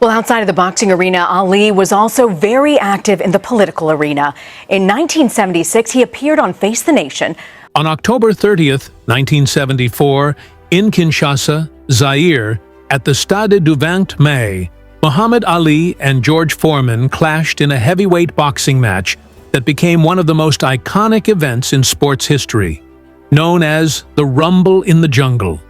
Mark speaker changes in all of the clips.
Speaker 1: Well, outside of the boxing arena, Ali was also very active in the political arena. In 1976, he appeared on Face the Nation.
Speaker 2: On October 30th, 1974, in Kinshasa, Zaire, at the Stade du 20 Mai, Muhammad Ali and George Foreman clashed in a heavyweight boxing match that became one of the most iconic events in sports history, known as the Rumble in the Jungle.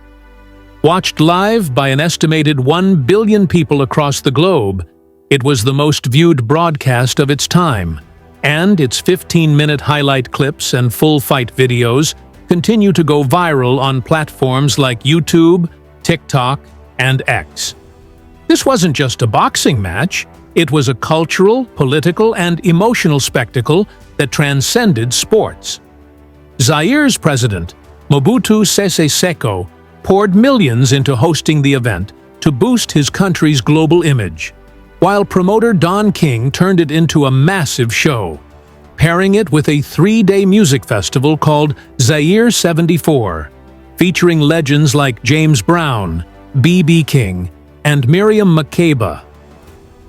Speaker 2: Watched live by an estimated 1 billion people across the globe, it was the most viewed broadcast of its time, and its 15-minute highlight clips and full fight videos continue to go viral on platforms like YouTube, TikTok, and X. This wasn't just a boxing match, it was a cultural, political, and emotional spectacle that transcended sports. Zaire's president, Mobutu Sese Seko, poured millions into hosting the event to boost his country's global image, while promoter Don King turned it into a massive show, pairing it with a 3-day music festival called Zaire 74, featuring legends like James Brown, B.B. King, and Miriam Makeba.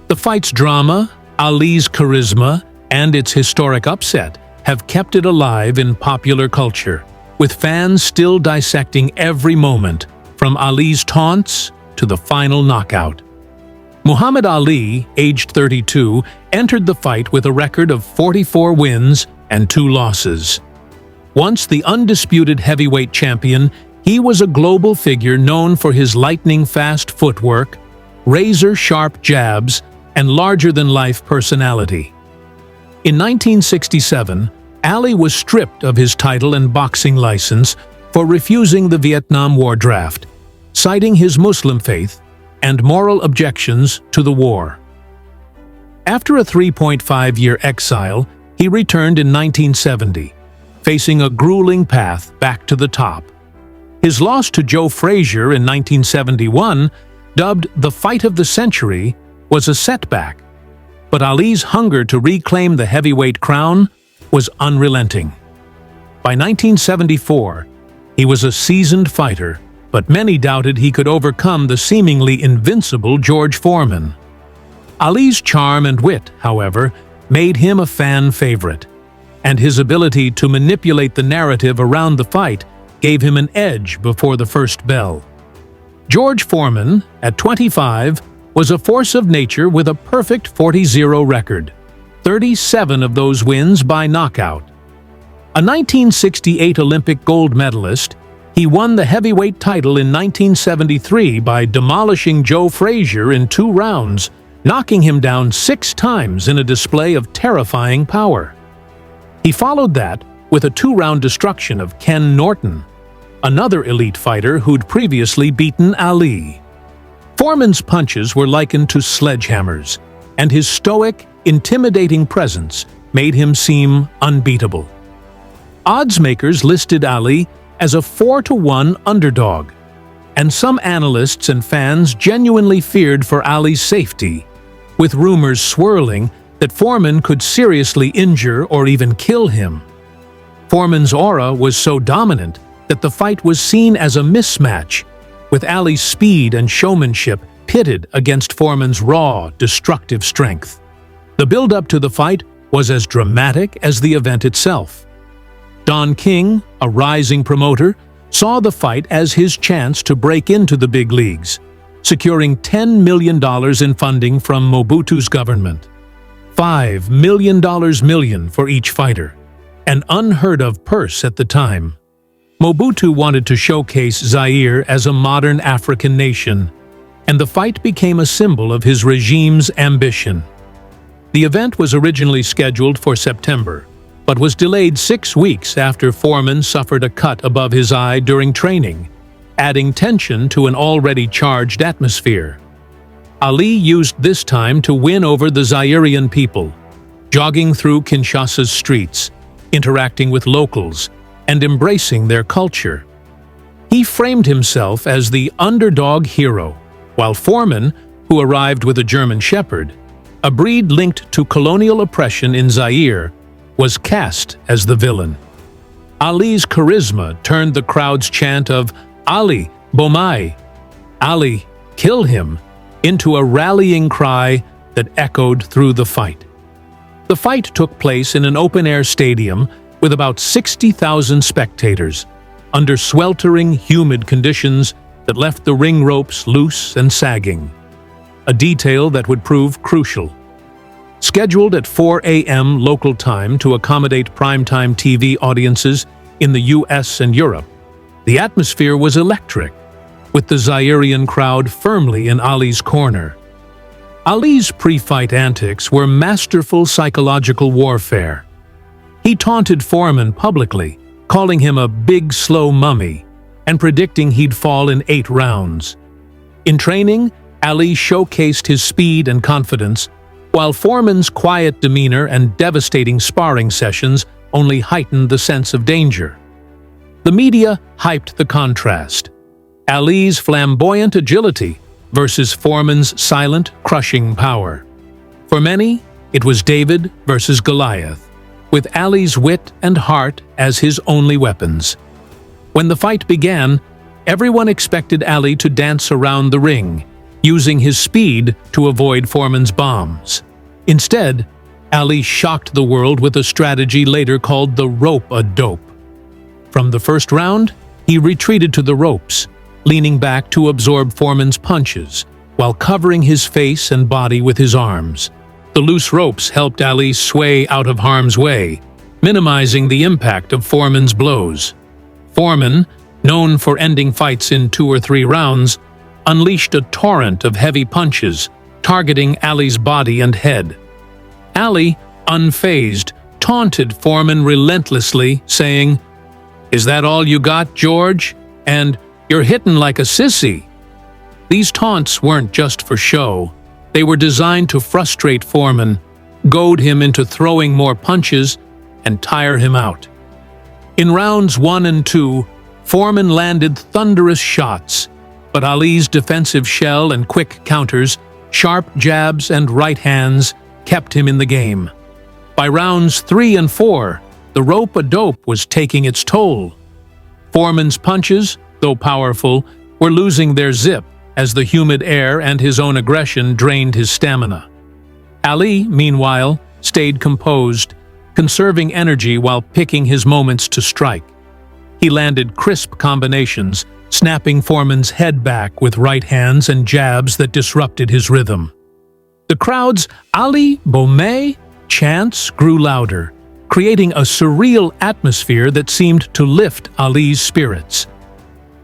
Speaker 2: The fight's drama, Ali's charisma, and its historic upset have kept it alive in popular culture, with fans still dissecting every moment, from Ali's taunts to the final knockout. Muhammad Ali, aged 32, entered the fight with a record of 44 wins and 2 losses. Once the undisputed heavyweight champion, he was a global figure known for his lightning-fast footwork, razor-sharp jabs, and larger-than-life personality. In 1967, Ali was stripped of his title and boxing license for refusing the Vietnam War draft, citing his Muslim faith and moral objections to the war. After a 3.5-year exile, he returned in 1970, facing a grueling path back to the top. His loss to Joe Frazier in 1971, dubbed the Fight of the Century, was a setback, but Ali's hunger to reclaim the heavyweight crown was unrelenting. By 1974, he was a seasoned fighter, but many doubted he could overcome the seemingly invincible George Foreman. Ali's charm and wit, however, made him a fan favorite, and his ability to manipulate the narrative around the fight gave him an edge before the first bell. George Foreman, at 25, was a force of nature with a perfect 40-0 record, 37 of those wins by knockout. A 1968 Olympic gold medalist, he won the heavyweight title in 1973 by demolishing Joe Frazier in 2 rounds, knocking him down 6 times in a display of terrifying power. He followed that with a 2-round destruction of Ken Norton, another elite fighter who'd previously beaten Ali. Foreman's punches were likened to sledgehammers, and his stoic, intimidating presence made him seem unbeatable. Odds makers listed Ali as a 4-to-1 underdog, and some analysts and fans genuinely feared for Ali's safety, with rumors swirling that Foreman could seriously injure or even kill him. Foreman's aura was so dominant that the fight was seen as a mismatch, with Ali's speed and showmanship pitted against Foreman's raw, destructive strength. The build-up to the fight was as dramatic as the event itself. Don King, a rising promoter, saw the fight as his chance to break into the big leagues, securing $10 million in funding from Mobutu's government. $5 million for each fighter, an unheard-of purse at the time. Mobutu wanted to showcase Zaire as a modern African nation, and the fight became a symbol of his regime's ambition. The event was originally scheduled for September, but was delayed 6 weeks after Foreman suffered a cut above his eye during training, adding tension to an already charged atmosphere. Ali used this time to win over the Zairean people, jogging through Kinshasa's streets, interacting with locals, and embracing their culture. He framed himself as the underdog hero, while Foreman, who arrived with a German shepherd, a breed linked to colonial oppression in Zaire, was cast as the villain. Ali's charisma turned the crowd's chant of "Ali, Bomai! Ali, kill him!" into a rallying cry that echoed through the fight. The fight took place in an open-air stadium with about 60,000 spectators, under sweltering, humid conditions that left the ring ropes loose and sagging, a detail that would prove crucial. Scheduled at 4 a.m. local time to accommodate primetime TV audiences in the US and Europe, the atmosphere was electric, with the Zairean crowd firmly in Ali's corner. Ali's pre-fight antics were masterful psychological warfare. He taunted Foreman publicly, calling him a big, slow mummy, and predicting he'd fall in 8 rounds. In training, Ali showcased his speed and confidence, while Foreman's quiet demeanor and devastating sparring sessions only heightened the sense of danger. The media hyped the contrast: Ali's flamboyant agility versus Foreman's silent, crushing power. For many, it was David versus Goliath, with Ali's wit and heart as his only weapons. When the fight began, everyone expected Ali to dance around the ring, using his speed to avoid Foreman's bombs. Instead, Ali shocked the world with a strategy later called the rope-a-dope. From the first round, he retreated to the ropes, leaning back to absorb Foreman's punches, while covering his face and body with his arms. The loose ropes helped Ali sway out of harm's way, minimizing the impact of Foreman's blows. Foreman, known for ending fights in 2 or 3 rounds, unleashed a torrent of heavy punches, targeting Ali's body and head. Ali, unfazed, taunted Foreman relentlessly, saying, "Is that all you got, George? And you're hitting like a sissy." These taunts weren't just for show. They were designed to frustrate Foreman, goad him into throwing more punches, and tire him out. In rounds 1 and 2, Foreman landed thunderous shots, but Ali's defensive shell and quick counters, sharp jabs and right hands kept him in the game. By rounds 3 and 4, the rope-a-dope was taking its toll. Foreman's punches, though powerful, were losing their zip as the humid air and his own aggression drained his stamina. Ali, meanwhile, stayed composed, conserving energy while picking his moments to strike. He landed crisp combinations, snapping Foreman's head back with right hands and jabs that disrupted his rhythm. The crowd's "Ali Bomay" chants grew louder, creating a surreal atmosphere that seemed to lift Ali's spirits.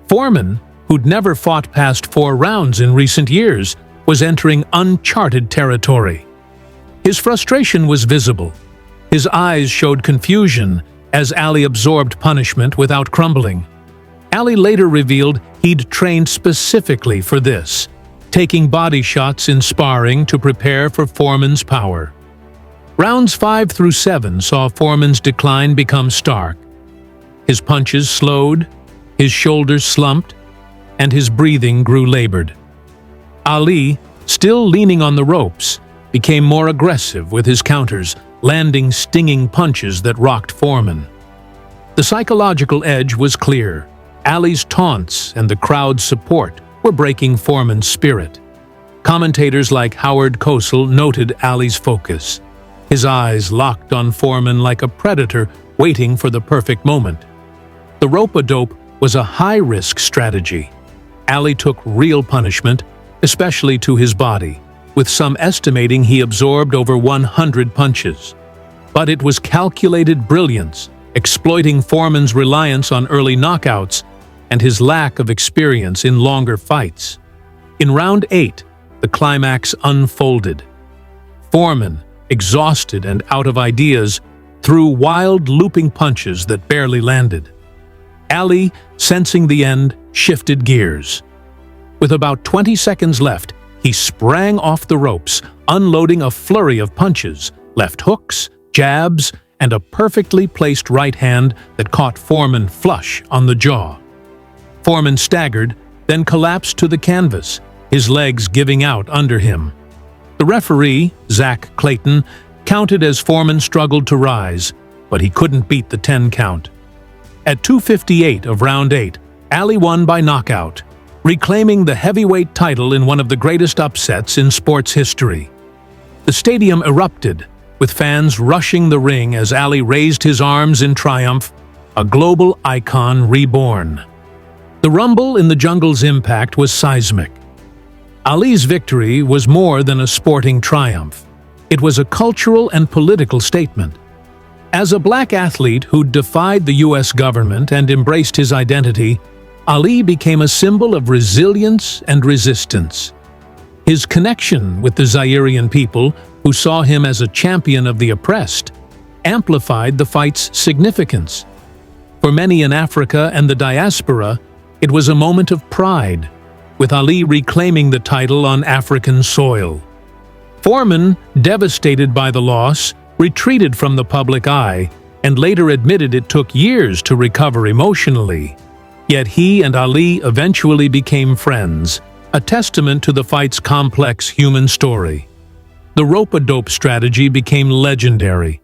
Speaker 2: Foreman, who'd never fought past 4 rounds in recent years, was entering uncharted territory. His frustration was visible. His eyes showed confusion as Ali absorbed punishment without crumbling. Ali later revealed he'd trained specifically for this, taking body shots in sparring to prepare for Foreman's power. Rounds 5 through 7 saw Foreman's decline become stark. His punches slowed, his shoulders slumped, and his breathing grew labored. Ali, still leaning on the ropes, became more aggressive with his counters, landing stinging punches that rocked Foreman. The psychological edge was clear. Ali's taunts and the crowd's support were breaking Foreman's spirit. Commentators like Howard Cosell noted Ali's focus, his eyes locked on Foreman like a predator waiting for the perfect moment. The rope-a-dope was a high-risk strategy. Ali took real punishment, especially to his body, with some estimating he absorbed over 100 punches. But it was calculated brilliance, exploiting Foreman's reliance on early knockouts and his lack of experience in longer fights. In round 8, the climax unfolded. Foreman, exhausted and out of ideas, threw wild looping punches that barely landed. Ali, sensing the end, shifted gears. With about 20 seconds left, he sprang off the ropes, unloading a flurry of punches, left hooks, jabs, and a perfectly placed right hand that caught Foreman flush on the jaw. Foreman staggered, then collapsed to the canvas, his legs giving out under him. The referee, Zach Clayton, counted as Foreman struggled to rise, but he couldn't beat the 10 count. At 2:58 of round 8, Ali won by knockout, reclaiming the heavyweight title in one of the greatest upsets in sports history. The stadium erupted, with fans rushing the ring as Ali raised his arms in triumph, a global icon reborn. The rumble in the jungle's impact was seismic. Ali's victory was more than a sporting triumph. It was a cultural and political statement. As a black athlete who defied the U.S. government and embraced his identity, Ali became a symbol of resilience and resistance. His connection with the Zairean people, who saw him as a champion of the oppressed, amplified the fight's significance. For many in Africa and the diaspora, it was a moment of pride, with Ali reclaiming the title on African soil. Foreman, devastated by the loss, retreated from the public eye and later admitted it took years to recover emotionally. Yet he and Ali eventually became friends, a testament to the fight's complex human story. The rope-a-dope strategy became legendary,